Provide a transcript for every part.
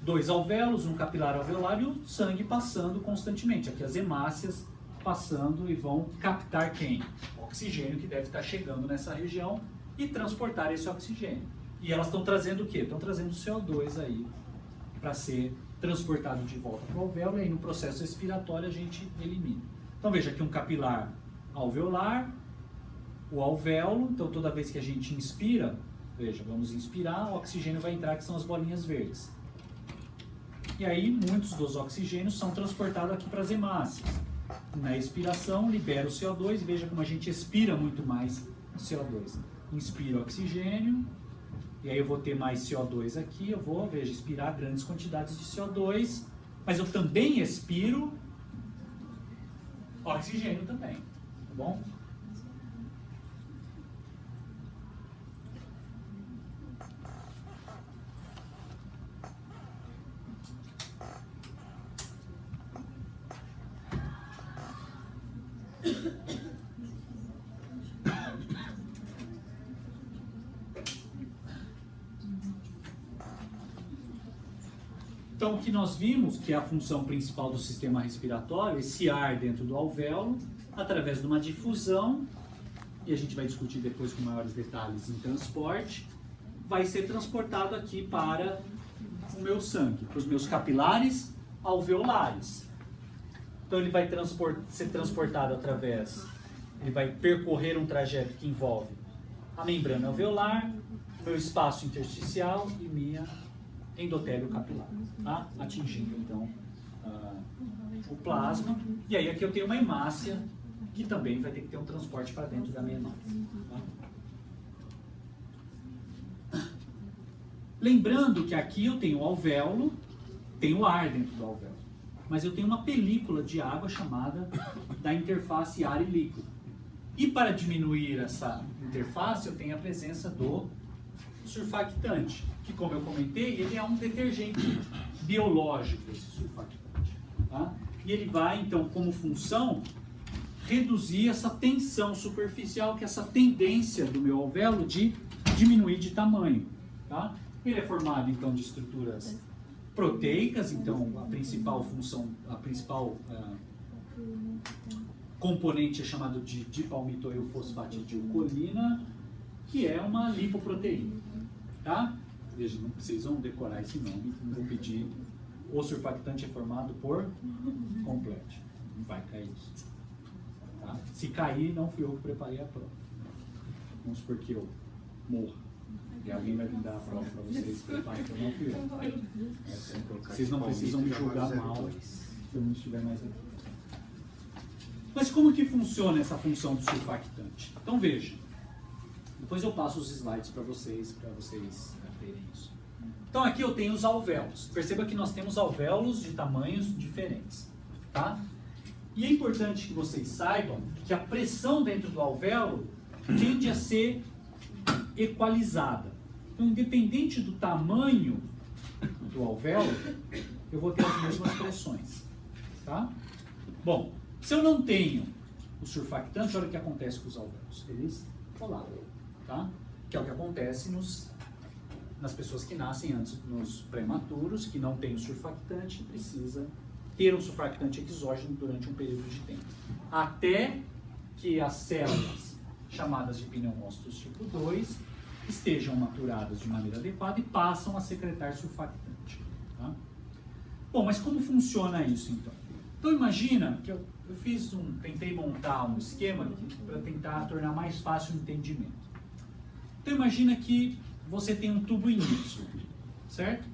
dois alvéolos, um capilar alveolar e o sangue passando constantemente. Aqui as hemácias passando e vão captar quem? O oxigênio que deve estar chegando nessa região e transportar esse oxigênio. E elas estão trazendo o quê? Estão trazendo CO2 aí para ser transportado de volta para o alvéolo e aí no processo respiratório a gente elimina. Então veja aqui um capilar alveolar, o alvéolo, então toda vez que a gente inspira, veja, vamos inspirar, o oxigênio vai entrar, que são as bolinhas verdes. E aí muitos dos oxigênios são transportados aqui para as hemácias. Na expiração, libera o CO2, veja como a gente expira muito mais CO2. Inspira o oxigênio, e aí eu vou ter mais CO2 aqui, eu vou, veja, expirar grandes quantidades de CO2, mas eu também expiro oxigênio também, tá bom? Então, o que nós vimos, que é a função principal do sistema respiratório, esse ar dentro do alvéolo, através de uma difusão, e a gente vai discutir depois com maiores detalhes em transporte, vai ser transportado aqui para o meu sangue, para os meus capilares alveolares. Então, ele vai ser transportado através, ele vai percorrer um trajeto que envolve a membrana alveolar, meu espaço intersticial e minha endotélio capilar, tá? Atingindo então o plasma. E aí aqui eu tenho uma hemácia que também vai ter que ter um transporte para dentro da minha hemácia. Tá? Lembrando que aqui eu tenho o alvéolo, tenho ar dentro do alvéolo, mas eu tenho uma película de água chamada da interface ar e líquido. E para diminuir essa interface eu tenho a presença do surfactante, que, como eu comentei, ele é um detergente biológico, esse surfactante. Tá? E ele vai, então, como função, reduzir essa tensão superficial, que é essa tendência do meu alvéolo de diminuir de tamanho. Tá? Ele é formado, então, de estruturas proteicas, então, a principal função, a principal componente é chamado de dipalmitoilfosfatidilcolina, que é uma lipoproteína. Tá? Veja, não precisam decorar esse nome, não vou pedir. O surfactante é formado por completo. Não vai cair isso. Tá? Se cair, não fui eu que preparei a prova. Vamos supor que eu morra. E alguém vai vir dar a prova para vocês preparem, então não fui eu. Vocês não precisam me julgar mal se eu não estiver mais aqui. Mas como que funciona essa função do surfactante? Então veja. Depois eu passo os slides para vocês terem isso. Então aqui eu tenho os alvéolos. Perceba que nós temos alvéolos de tamanhos diferentes. Tá? E é importante que vocês saibam que a pressão dentro do alvéolo tende a ser equalizada. Então, independente do tamanho do alvéolo, eu vou ter as mesmas pressões. Tá? Bom, se eu não tenho o surfactante, olha o que acontece com os alvéolos. Eles colapsam. Tá? Que é o que acontece nas pessoas que nascem antes, nos prematuros, que não tem o surfactante, precisa ter um surfactante exógeno durante um período de tempo. Até que as células, chamadas de pneumócitos tipo 2, estejam maturadas de maneira adequada e passam a secretar surfactante. Tá? Bom, mas como funciona isso então? Então imagina que eu tentei montar um esquema para tentar tornar mais fácil o entendimento. Então imagina que você tem um tubo em Y, certo?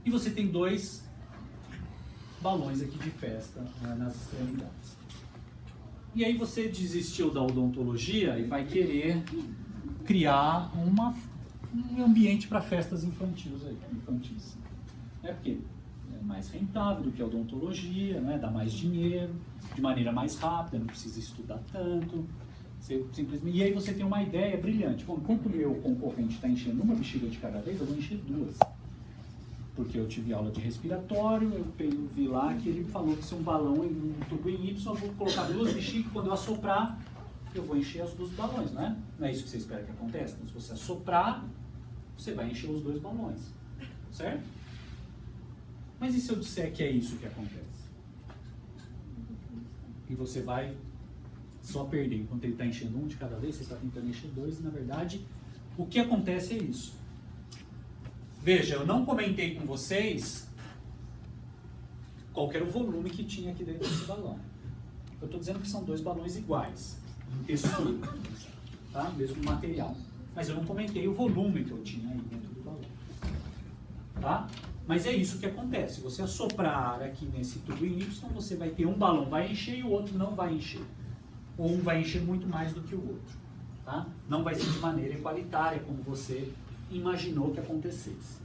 E você tem dois balões aqui de festa nas extremidades. E aí você desistiu da odontologia e vai querer criar um ambiente para festas infantis. É porque é mais rentável do que a odontologia, né? Dá mais dinheiro, de maneira mais rápida, não precisa estudar tanto. Simplesmente, e aí você tem uma ideia brilhante. Bom, enquanto o meu concorrente está enchendo uma bexiga de cada vez, eu vou encher duas. Porque eu tive aula de respiratório, eu vi lá que ele falou que se um balão em um tubo em Y, eu vou colocar duas bexigas, quando eu assoprar, eu vou encher os dois balões, não é? Não é isso que você espera que aconteça? Então, se você assoprar, você vai encher os dois balões. Certo? Mas e se eu disser que é isso que acontece? E você vai só perder. Enquanto ele está enchendo um de cada vez, você está tentando encher dois, e na verdade, o que acontece é isso. Veja, eu não comentei com vocês qual que era o volume que tinha aqui dentro desse balão. Eu estou dizendo que são dois balões iguais, em textura, tá? Mesmo material. Mas eu não comentei o volume que eu tinha aí dentro do balão. Tá? Mas é isso que acontece. Se você assoprar ar aqui nesse tubo em Y, você vai ter um balão vai encher e o outro não vai encher. Ou um vai encher muito mais do que o outro. Tá? Não vai ser de maneira igualitária, como você imaginou que acontecesse.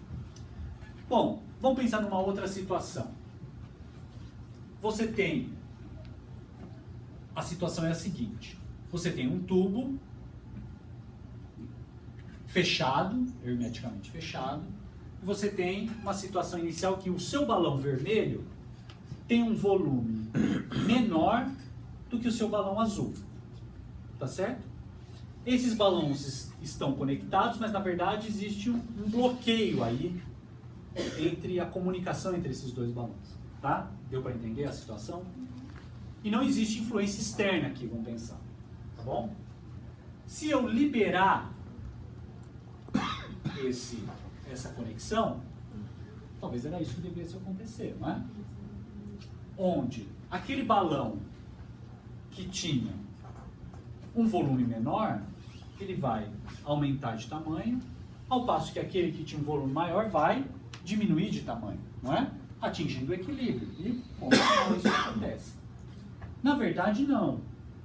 Bom, vamos pensar numa outra situação. Você tem... A situação é a seguinte. Você tem um tubo fechado, hermeticamente fechado, e você tem uma situação inicial que o seu balão vermelho tem um volume menor do que o seu balão azul. Tá certo? Esses balões estão conectados, mas na verdade existe um bloqueio aí entre a comunicação entre esses dois balões. Tá? Deu para entender a situação? E não existe influência externa aqui, vamos pensar. Tá bom? Se eu liberar essa conexão, talvez era isso que devesse acontecer, não é? Onde aquele balão que tinha um volume menor, ele vai aumentar de tamanho, ao passo que aquele que tinha um volume maior vai diminuir de tamanho, não é? Atingindo o equilíbrio. E como isso acontece? Na verdade, não.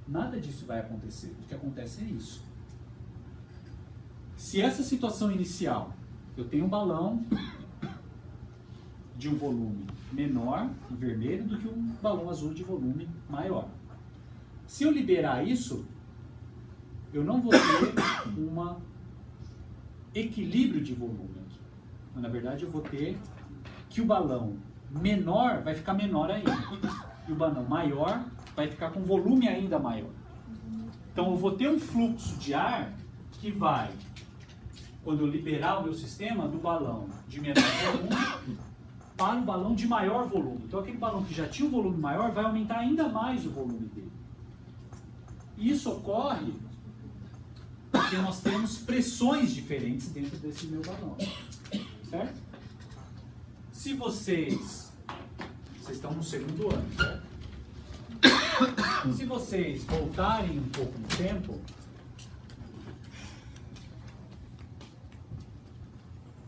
Nada disso vai acontecer. O que acontece é isso. Se essa situação inicial, eu tenho um balão de um volume menor, vermelho, do que um balão azul de volume maior. Se eu liberar isso, eu não vou ter um equilíbrio de volume aqui. Mas, na verdade, eu vou ter que o balão menor vai ficar menor ainda. E o balão maior vai ficar com volume ainda maior. Então, eu vou ter um fluxo de ar que vai, quando eu liberar o meu sistema, do balão de menor volume para o balão de maior volume. Então, aquele balão que já tinha um volume maior vai aumentar ainda mais o volume dele. E isso ocorre porque nós temos pressões diferentes dentro desse meu balão. Certo? Se vocês estão no segundo ano, certo? Se vocês voltarem um pouco no tempo,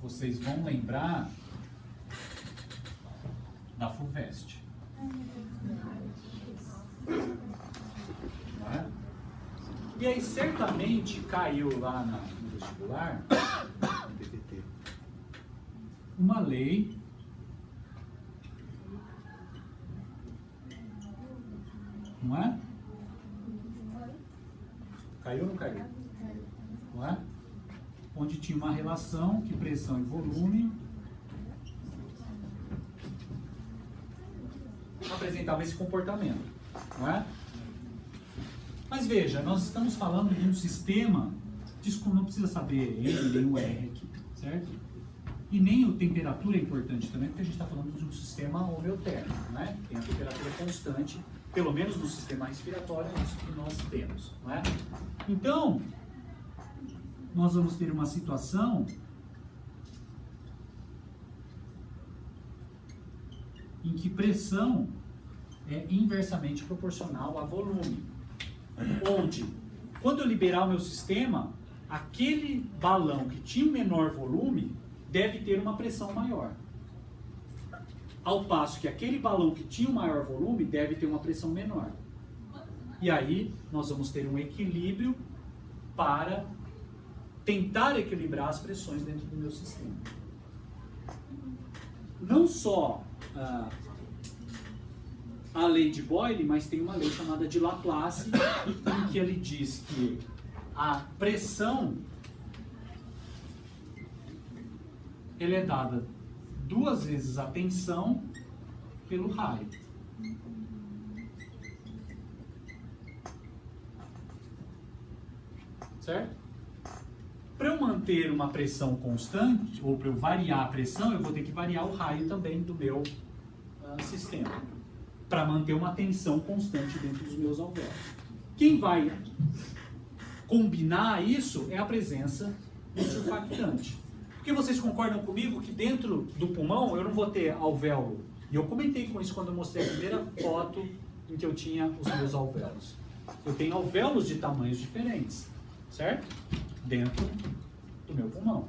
vocês vão lembrar da FUVEST. Não é? E aí certamente caiu lá no vestibular uma lei não é? Caiu ou não caiu? Não é? Onde tinha uma relação que pressão e volume apresentava esse comportamento, não é? Mas veja, nós estamos falando de um sistema, não precisa saber N nem o R aqui, certo? E nem a temperatura é importante também, porque a gente está falando de um sistema homeotérmico, né? Tem a temperatura constante, pelo menos no sistema respiratório, é isso que nós temos, não é? Então, nós vamos ter uma situação em que pressão é inversamente proporcional a volume. Onde, quando eu liberar o meu sistema, aquele balão que tinha um menor volume deve ter uma pressão maior. Ao passo que aquele balão que tinha um maior volume deve ter uma pressão menor. E aí, nós vamos ter um equilíbrio para tentar equilibrar as pressões dentro do meu sistema. Não só a lei de Boyle, mas tem uma lei chamada de Laplace, em que ele diz que a pressão ele é dada 2 vezes a tensão pelo raio. Certo? Para eu manter uma pressão constante, ou para eu variar a pressão, eu vou ter que variar o raio também do meu sistema, para manter uma tensão constante dentro dos meus alvéolos. Quem vai combinar isso é a presença do surfactante. Porque vocês concordam comigo que dentro do pulmão eu não vou ter alvéolo? E eu comentei com isso quando eu mostrei a primeira foto em que eu tinha os meus alvéolos. Eu tenho alvéolos de tamanhos diferentes, certo? Dentro do meu pulmão.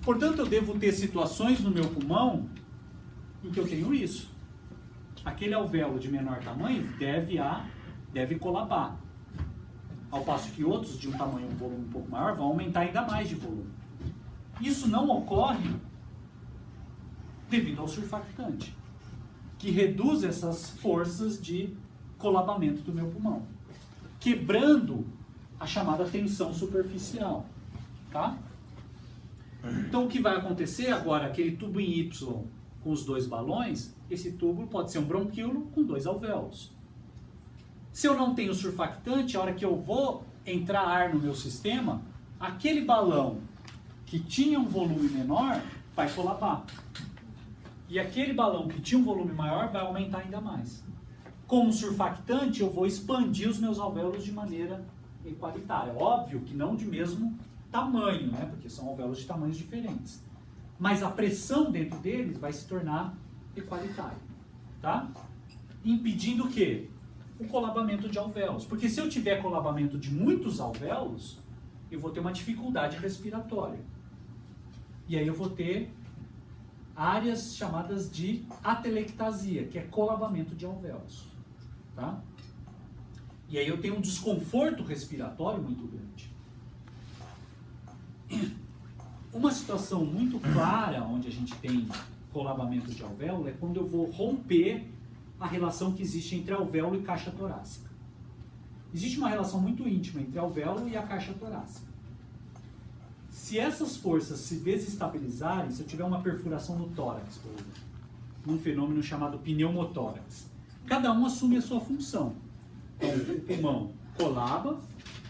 Portanto, eu devo ter situações no meu pulmão em que eu tenho isso. Aquele alvéolo de menor tamanho deve colapar. Ao passo que outros de um tamanho, um volume um pouco maior, vão aumentar ainda mais de volume. Isso não ocorre devido ao surfactante, que reduz essas forças de colapamento do meu pulmão, quebrando a chamada tensão superficial, tá? Então o que vai acontecer agora, aquele tubo em Y com os dois balões, esse tubo pode ser um bronquíolo com dois alvéolos. Se eu não tenho surfactante, a hora que eu vou entrar ar no meu sistema, aquele balão que tinha um volume menor vai colapar. E aquele balão que tinha um volume maior vai aumentar ainda mais. Com o surfactante, eu vou expandir os meus alvéolos de maneira equalitária. Óbvio que não de mesmo tamanho, né? Porque são alvéolos de tamanhos diferentes. Mas a pressão dentro deles vai se tornar equalitária, tá? Impedindo o quê? O colapamento de alvéolos. Porque se eu tiver colapamento de muitos alvéolos, eu vou ter uma dificuldade respiratória. E aí eu vou ter áreas chamadas de atelectasia, que é colapamento de alvéolos, tá? E aí eu tenho um desconforto respiratório muito grande. Uma situação muito clara onde a gente tem colapamento de alvéolo é quando eu vou romper a relação que existe entre alvéolo e caixa torácica. Existe uma relação muito íntima entre alvéolo e a caixa torácica. Se essas forças se desestabilizarem, se eu tiver uma perfuração no tórax, por exemplo, num fenômeno chamado pneumotórax, cada um assume a sua função. Então, o pulmão colaba,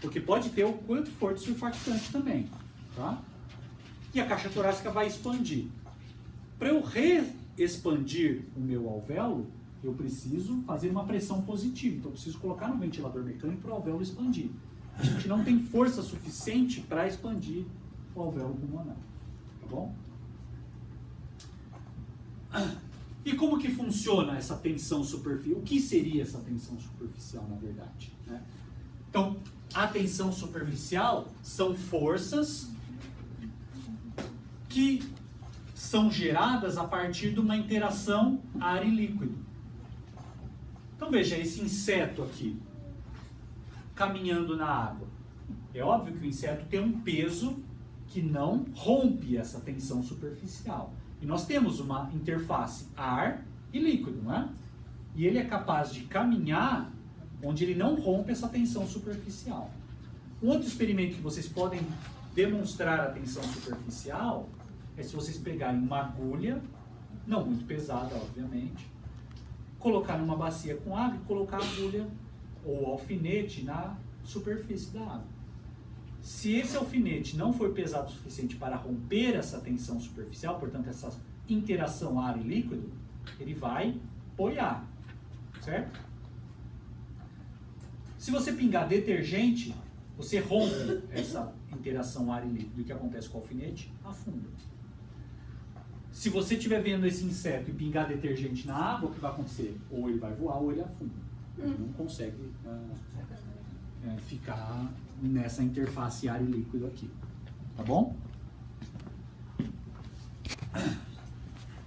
porque pode ter o quanto for de surfactante também, tá? E a caixa torácica vai expandir. Para eu reexpandir o meu alvéolo, eu preciso fazer uma pressão positiva. Então, eu preciso colocar no ventilador mecânico para o alvéolo expandir. A gente não tem força suficiente para expandir o alvéolo pulmonar. Tá bom? E como que funciona essa tensão superficial? O que seria essa tensão superficial, na verdade? Né? Então, a tensão superficial são forças que são geradas a partir de uma interação ar e líquido. Então veja, esse inseto aqui, caminhando na água. É óbvio que o inseto tem um peso que não rompe essa tensão superficial. E nós temos uma interface ar e líquido, não é? E ele é capaz de caminhar onde ele não rompe essa tensão superficial. Um outro experimento que vocês podem demonstrar a tensão superficial é se vocês pegarem uma agulha, não muito pesada, obviamente, colocar numa bacia com água e colocar a agulha ou alfinete na superfície da água. Se esse alfinete não for pesado o suficiente para romper essa tensão superficial, portanto essa interação ar e líquido, ele vai boiar, certo? Se você pingar detergente, você rompe essa interação ar e líquido. E o que acontece com o alfinete? Afunda. Se você estiver vendo esse inseto e pingar detergente na água, o que vai acontecer? Ou ele vai voar ou ele afunda. Ele não consegue ficar nessa interface ar e líquido aqui. Tá bom?